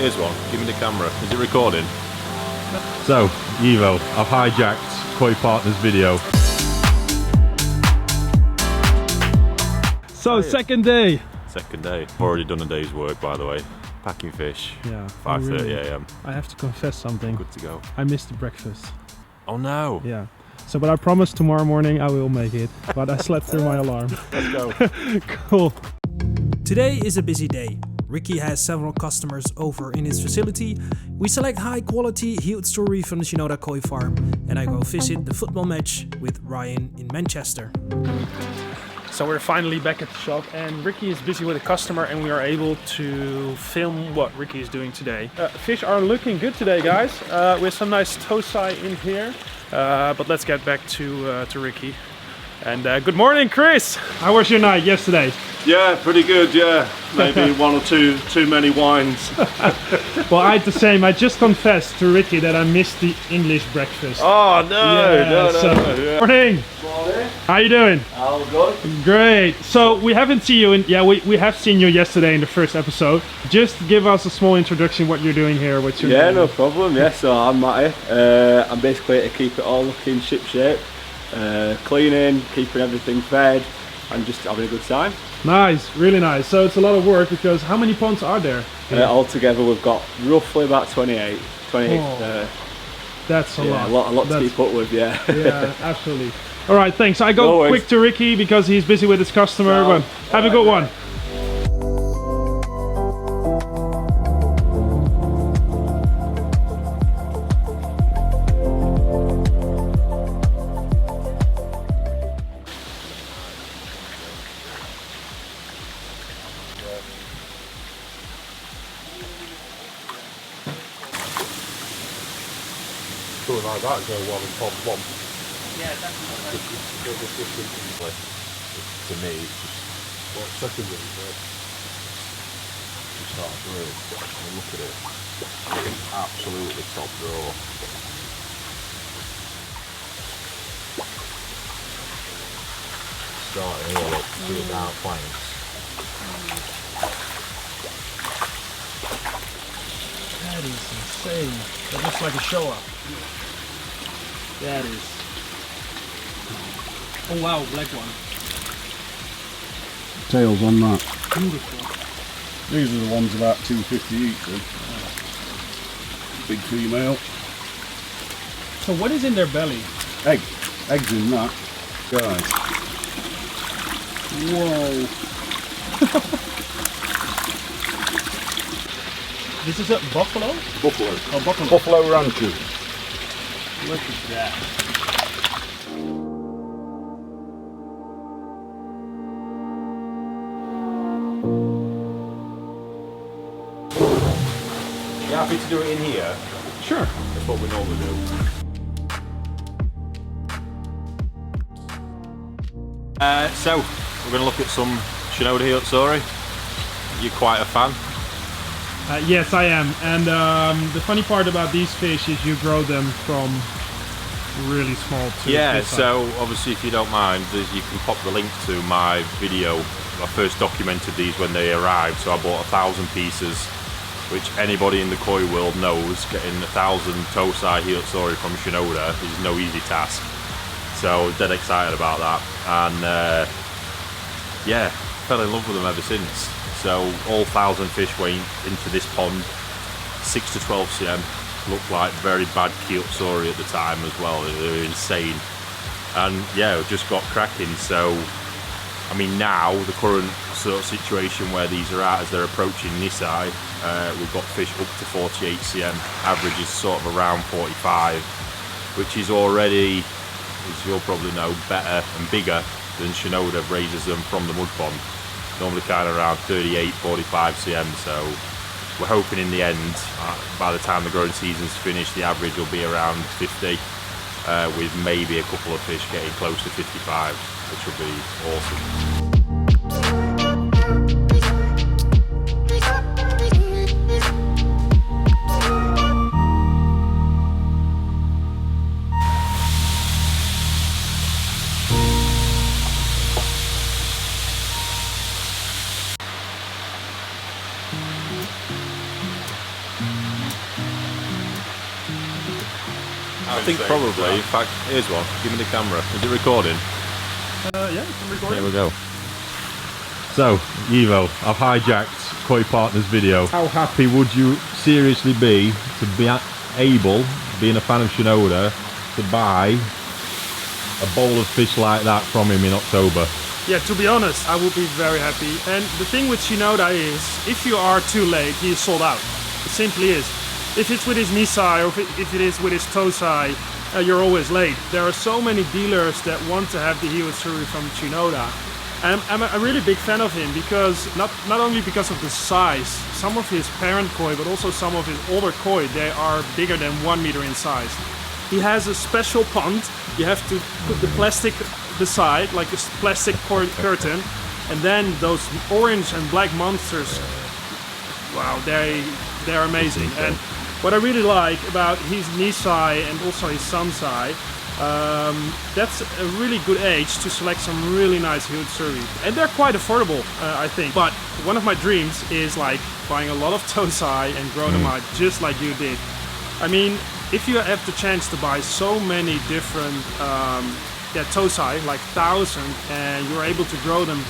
Here's one. Give me the camera. Is it recording? So, Evo, I've hijacked Koi Partners video. So, second day. Second day. Already done a day's work, by the way. Packing fish. Yeah. 5:30 a.m. I have to confess something. Good to go. I missed the breakfast. Oh no. Yeah. So, but I promise tomorrow morning I will make it. But I slept through my alarm. Let's go. Cool. Today is a busy day. Ricky has several customers over in his facility. We select high quality Hi Utsuri from the Shinoda Koi Farm, and I go visit the football match with Ryan in Manchester. So we're finally back at the shop and Ricky is busy with a customer and we are able to film what Ricky is doing today. Fish are looking good today, guys, with some nice tosai in here. But let's get back to Ricky. And good morning, Chris! How was your night yesterday? Yeah, pretty good, yeah. Maybe one or two too many wines. Well, I had the same. I just confessed to Ricky that I missed the English breakfast. Oh, no, Yeah, no. Morning! Morning. How you doing? All good. Great. So we haven't seen you in, we have seen you yesterday in the first episode. Just give us a small introduction what you're doing here. What's your name? No problem. Yeah, so I'm Matty. I'm basically to keep it all looking ship shape, cleaning, keeping everything fed, and just having a good time. Nice, really nice. So it's a lot of work because how many ponds are there? Altogether, we've got roughly about 28. That's a lot. A lot to keep up with. Yeah. Yeah, absolutely. All right, thanks. I No go worries. quick to Ricky because he's busy with his customer. But have a good one. Something like that, go one and pop one. Yeah, definitely. To me, it's just what second one, you start through and look at it. It's absolutely top draw. Start here, look, do it down planks. That is insane. That looks like a show up. That is. Oh wow, black one. Tails on that. Beautiful. These are the ones about 250 each. Big female. So what is in their belly? Eggs in that. Guys. Whoa. This is a buffalo? Buffalo. Oh, buffalo. Buffalo rancher. Look at that. You happy to do it in here? Sure. That's what we normally do. So, we're going to look at some Shinoda Hi Utsuri. You're quite a fan. Yes, I am. And the funny part about these fish is you grow them from really small to Yeah, this size. so obviously if you don't mind, you can pop the link to my video. I first documented these when they arrived, so I bought 1,000 pieces, which anybody in the koi world knows, getting 1,000 tosai Hi Utsuri from Shinoda is no easy task. So dead excited about that, and yeah, fell in love with them ever since. So all 1,000 fish went into this pond, 6 to 12 cm. Looked like very bad Hi Utsuri at the time as well. They were insane, and yeah, it just got cracking. So I mean, now the current sort of situation where these are at, as they're approaching Nisai, we've got fish up to 48 cm. Average is sort of around 45, which is already, as you'll probably know, better and bigger than Shinoda raises them from the mud pond. Normally kind of around 38, 45 cm. So we're hoping in the end, by the time the growing season's finished, the average will be around 50, with maybe a couple of fish getting close to 55, which will be awesome. I think probably. In fact, here's one. Give me the camera. Is it recording? Yeah, I'm recording. Here we go. So, Evo, I've hijacked Koi Partner's video. How happy would you seriously be to be able, being a fan of Shinoda, to buy a bowl of fish like that from him in October? Yeah, to be honest, I would be very happy. And the thing with Shinoda is, if you are too late, he is sold out. It simply is. If it's with his Nisai or if it is with his Tosai, you're always late. There are so many dealers that want to have the Hi Utsuri from Shinoda. I'm a really big fan of him because not only because of the size, some of his parent koi, but also some of his older koi, they are bigger than 1 meter in size. He has a special pond. You have to put the plastic beside, like a plastic curtain, and then those orange and black monsters. Wow, they're amazing. And what I really like about his Nisai and also his Sansai, that's a really good age to select some really nice Hi Utsuri. And they're quite affordable, I think. But one of my dreams is like buying a lot of Tosai and grow them out just like you did. I mean, if you have the chance to buy so many different Tosai, like 1,000, and you're able to grow them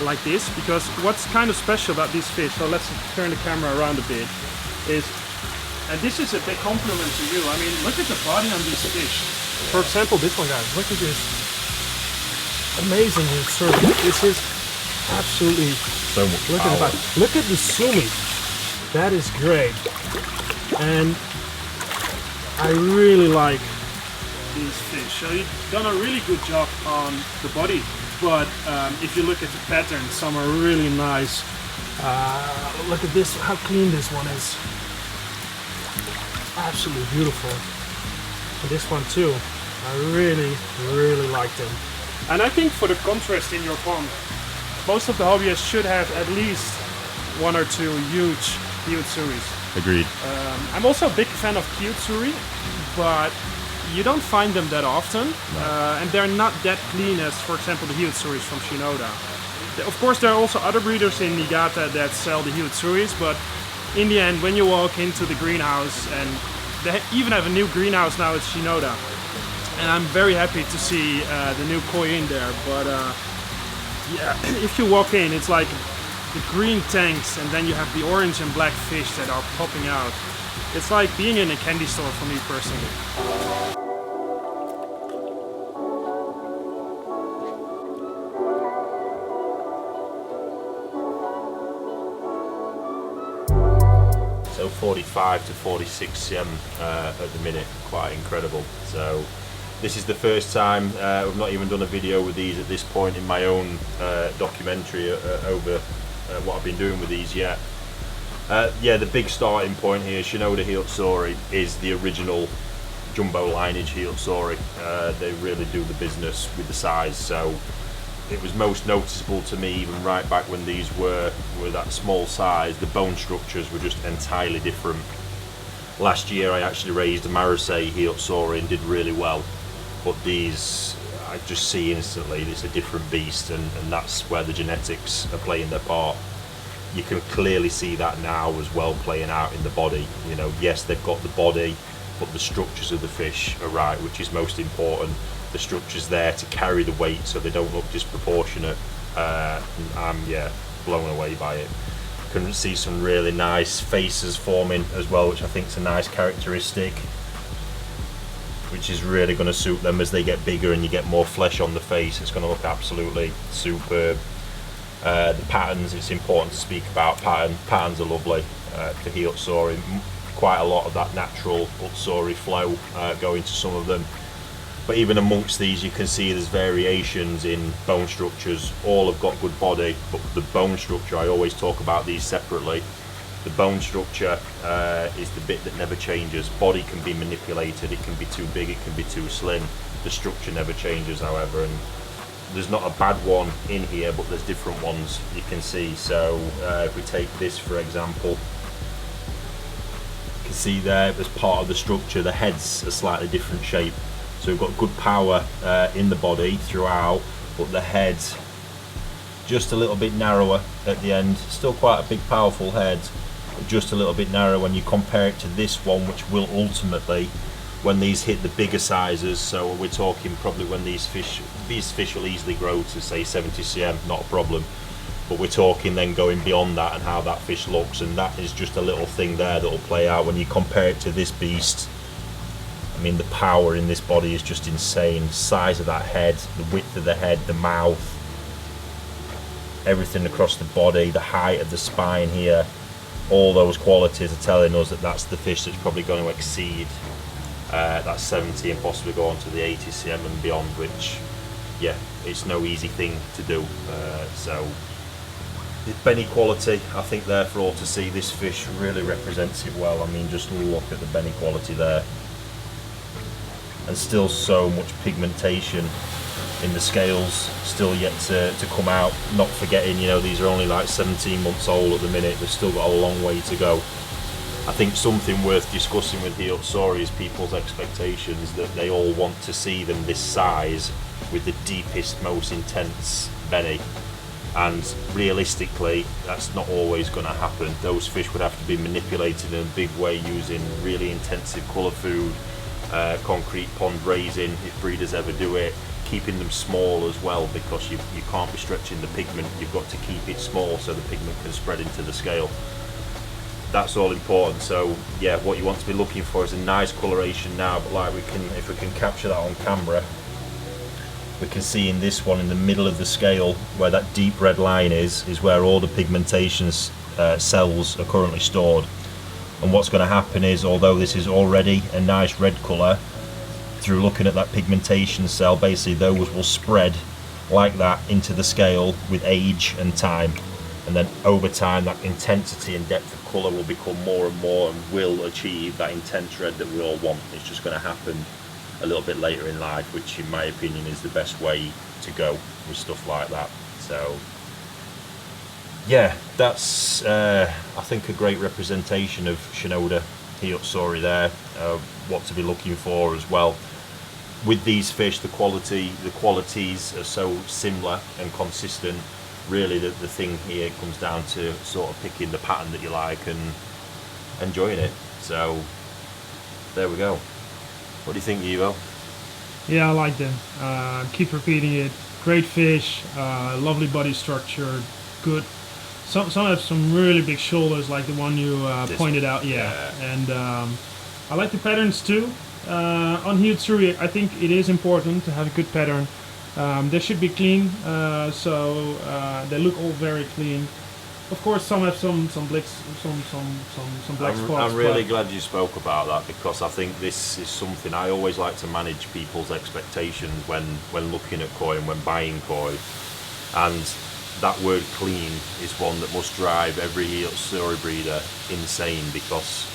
like this, because what's kind of special about these fish, so let's turn the camera around a bit, is, and this is a big compliment to you, I mean, look at the body on these fish. For example, this one, guys, look at this amazing Utsuri. This is absolutely so much look power. at the body. Look at the sumi. That is great. And I really like these fish. So you've done a really good job on the body, but if you look at the pattern, some are really nice. Look at this, how clean this one is. Absolutely beautiful. And this one too. I really like them. And I think for the contrast in your pond, most of the hobbyists should have at least 1 or 2 huge Hi Utsuris. Agreed. I'm also a big fan of Hi Utsuri, but you don't find them that often, and they're not that clean as, for example, the Hi Utsuris from Shinoda. Of course, there are also other breeders in Niigata that sell the Hi Utsuris, but in the end, when you walk into the greenhouse, and they even have a new greenhouse now, it's Shinoda, and I'm very happy to see the new koi in there. But yeah, if you walk in, it's like the green tanks, and then you have the orange and black fish that are popping out. It's like being in a candy store for me personally. So 45 to 46 cm at the minute, quite incredible. So this is the first time we've not even done a video with these at this point in my own documentary over what I've been doing with these yet. Yeah, the big starting point here, Shinoda Hi Utsuri is the original jumbo lineage Hi Utsuri. They really do the business with the size, so it was most noticeable to me even right back when these were that small size. The bone structures were just entirely different. Last year I actually raised a Marusei Hi Utsuri and did really well, but these I just see instantly it's a different beast, and that's where the genetics are playing their part. You can clearly see that now as well playing out in the body. You know, yes, they've got the body, but the structures of the fish are right, which is most important. The structure's there to carry the weight so they don't look disproportionate. I'm blown away by it. Can see some really nice faces forming as well, which I think is a nice characteristic, which is really going to suit them as they get bigger and you get more flesh on the face. It's going to look absolutely superb. The patterns, it's important to speak about patterns are lovely for Hi Utsuri. Quite a lot of that natural Utsuri flow going to some of them. But even amongst these, you can see there's variations in bone structures. All have got good body, but the bone structure, I always talk about these separately. The bone structure is the bit that never changes. Body can be manipulated, it can be too big, it can be too slim. The structure never changes, however, and there's not a bad one in here, but there's different ones you can see. So if we take this for example, you can see there as part of the structure, the head's a slightly different shape. So we've got good power in the body throughout, but the head just a little bit narrower at the end. Still quite a big powerful head, but just a little bit narrower when you compare it to this one, which will ultimately when these hit the bigger sizes, so we're talking probably when these fish will easily grow to say 70 cm, not a problem. But we're talking then going beyond that and how that fish looks, and that is just a little thing there that will play out when you compare it to this beast. I mean, the power in this body is just insane. The size of that head, the width of the head, the mouth, everything across the body, the height of the spine here, all those qualities are telling us that that's the fish that's probably going to exceed that 70 and possibly go on to the 80 cm and beyond, which, yeah, it's no easy thing to do. So the Benny quality, I think there for all to see, this fish really represents it well. I mean, just look at the Benny quality there. And still so much pigmentation in the scales, still yet to come out. Not forgetting, you know, these are only like 17 months old at the minute. They've still got a long way to go. I think something worth discussing with Hi Utsuri is people's expectations, that they all want to see them this size with the deepest, most intense Benny. And realistically, that's not always going to happen. Those fish would have to be manipulated in a big way using really intensive colour food, concrete pond raising, if breeders ever do it, keeping them small as well, because you can't be stretching the pigment. You've got to keep it small so the pigment can spread into the scale. That's all important. So yeah, what you want to be looking for is a nice coloration now, but like if we can capture that on camera, we can see in this one in the middle of the scale where that deep red line is where all the pigmentation cells are currently stored. And what's going to happen is, although this is already a nice red colour, through looking at that pigmentation cell, basically those will spread like that into the scale with age and time. And then over time, that intensity and depth of colour will become more and more and will achieve that intense red that we all want. It's just going to happen a little bit later in life, which in my opinion is the best way to go with stuff like that. So yeah, that's I think a great representation of Shinoda Hi Utsuri there, what to be looking for as well. With these fish, the qualities are so similar and consistent. Really the thing here comes down to sort of picking the pattern that you like and enjoying it. So there we go. What do you think, Ivo? Yeah, I like them. Keep repeating it. Great fish, lovely body structure, good. Some have some really big shoulders, like the one you pointed out. Yeah. And I like the patterns too. On Hi Utsuri, I think it is important to have a good pattern. They should be clean, so they look all very clean. Of course, some have some black spots. I'm really glad you spoke about that, because I think this is something I always like to manage people's expectations when looking at koi and when buying koi. And that word clean is one that must drive every Hi Utsuri breeder insane, because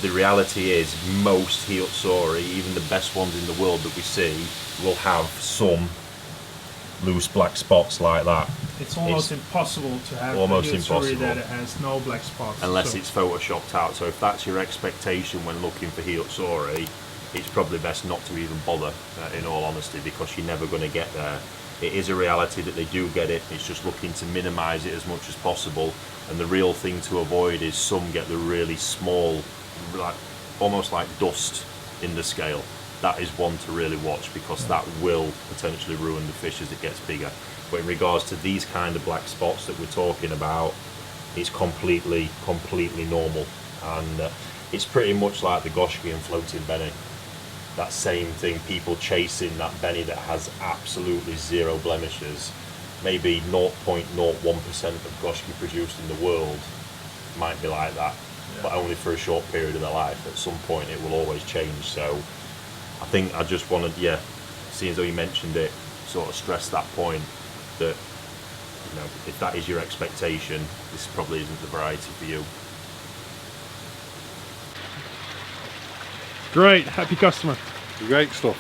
the reality is most Hi Utsuri, even the best ones in the world that we see, will have some loose black spots like that. It's almost impossible to have almost a Hi Utsuri impossible that has no black spots. Unless it's photoshopped out. So if that's your expectation when looking for Hi Utsuri, it's probably best not to even bother, in all honesty, because you're never going to get there. It is a reality that they do get it. It's just looking to minimise it as much as possible. And the real thing to avoid is some get the really small, like almost like dust in the scale. That is one to really watch, because that will potentially ruin the fish as it gets bigger. But in regards to these kind of black spots that we're talking about, it's completely normal. And it's pretty much like the Goshki and floating Benny. That same thing, people chasing that Benny that has absolutely zero blemishes. Maybe 0.01% of Goshki produced in the world might be like that, but only for a short period of their life. At some point it will always change. So I think I just wanted, seeing as though you mentioned it, sort of stress that point, that, you know, if that is your expectation, this probably isn't the variety for you. Great, happy customer. Great stuff.